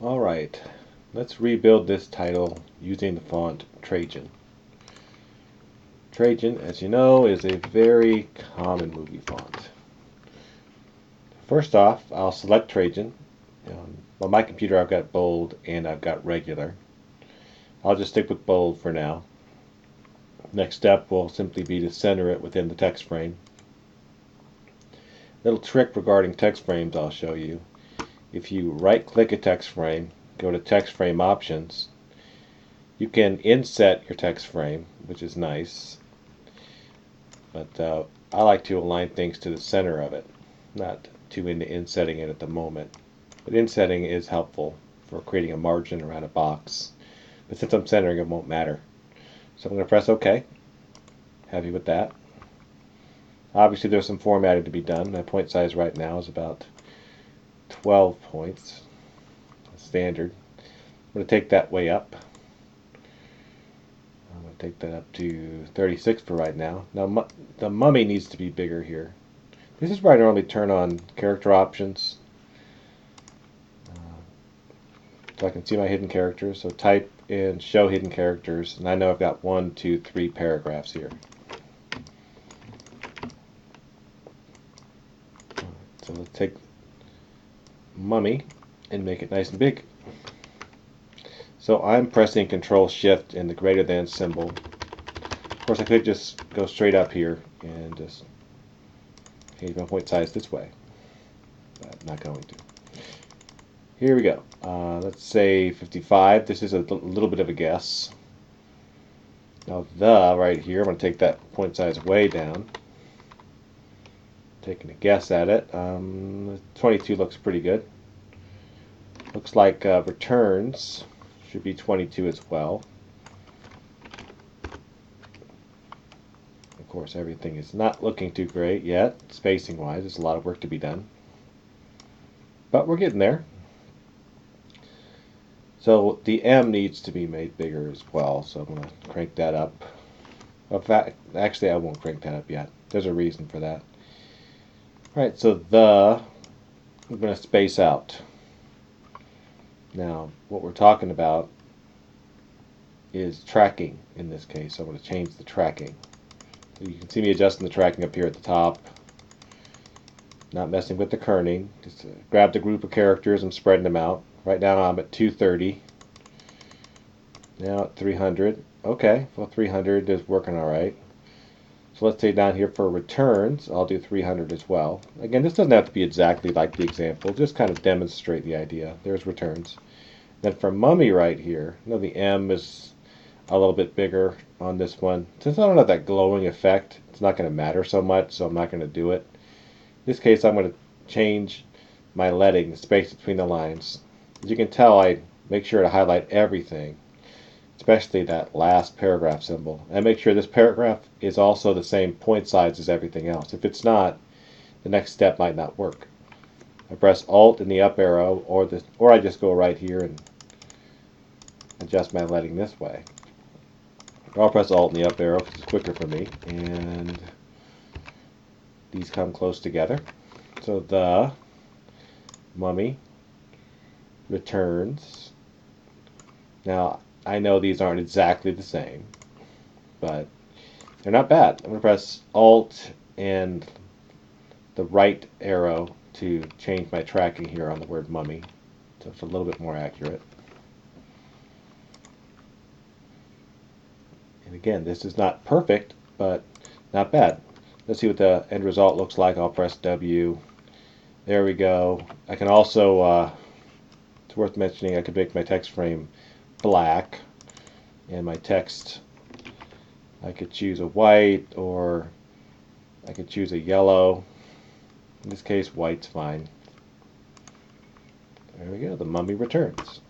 Alright, let's rebuild this title using the font Trajan. Trajan, as you know, is a very common movie font. First off, I'll select Trajan. On my computer I've got bold and I've got regular. I'll just stick with bold for now. Next step will simply be to center it within the text frame. Little trick regarding text frames I'll show you. If you right-click a text frame, go to Text Frame Options, you can inset your text frame, which is nice, but I like to align things to the center of it, not too into insetting it at the moment. But insetting is helpful for creating a margin around a box. But since I'm centering, it won't matter. So I'm going to press OK. Happy with that. Obviously there's some formatting to be done. My point size right now is about 12 points, standard. I'm going to take that way up. I'm going to take that up to 36 for right now. Now the mummy needs to be bigger here. This is where I normally turn on character options, so I can see my hidden characters. So type in show hidden characters, and I know I've got 1, 2, 3 paragraphs here. So let's take mummy and make it nice and big. So I'm pressing Control Shift and the greater than symbol. Of course I could just go straight up here and just change my point size this way, but I'm not going to. Here we go. Let's say 55. This is a little bit of a guess. Now the right here, I'm going to take that point size way down. Taking a guess at it. 22 looks pretty good. Looks like returns should be 22 as well. Of course, everything is not looking too great yet, spacing wise. There's a lot of work to be done, but we're getting there. So the M needs to be made bigger as well, so I'm going to crank that up. In fact, actually I won't crank that up yet. There's a reason for that. Alright, so I'm going to space out. Now, what we're talking about is tracking in this case. So I'm going to change the tracking. So you can see me adjusting the tracking up here at the top. Not messing with the kerning. Just grab the group of characters and spreading them out. Right now I'm at 230. Now at 300. Okay, well 300 is working alright. So let's say down here for returns, I'll do 300 as well. Again, this doesn't have to be exactly like the example, just kind of demonstrate the idea. There's returns. Then for mummy right here, the M is a little bit bigger on this one. Since I don't have that glowing effect, it's not going to matter so much, so I'm not going to do it. In this case, I'm going to change my leading, the space between the lines. As you can tell, I make sure to highlight everything, especially that last paragraph symbol. And make sure this paragraph is also the same point size as everything else. If it's not, the next step might not work. I press Alt and the up arrow, or I just go right here and adjust my leading this way. I'll press Alt and the up arrow because it's quicker for me. And these come close together. So the mummy returns. Now, I know these aren't exactly the same, but they're not bad. I'm going to press Alt and the right arrow to change my tracking here on the word mummy, so it's a little bit more accurate. And again, this is not perfect, but not bad. Let's see what the end result looks like. I'll press W. There we go. I can also, it's worth mentioning, I could make my text frame black, and my text, I could choose a white, or I could choose a yellow. In this case, white's fine. There we go, the mummy returns.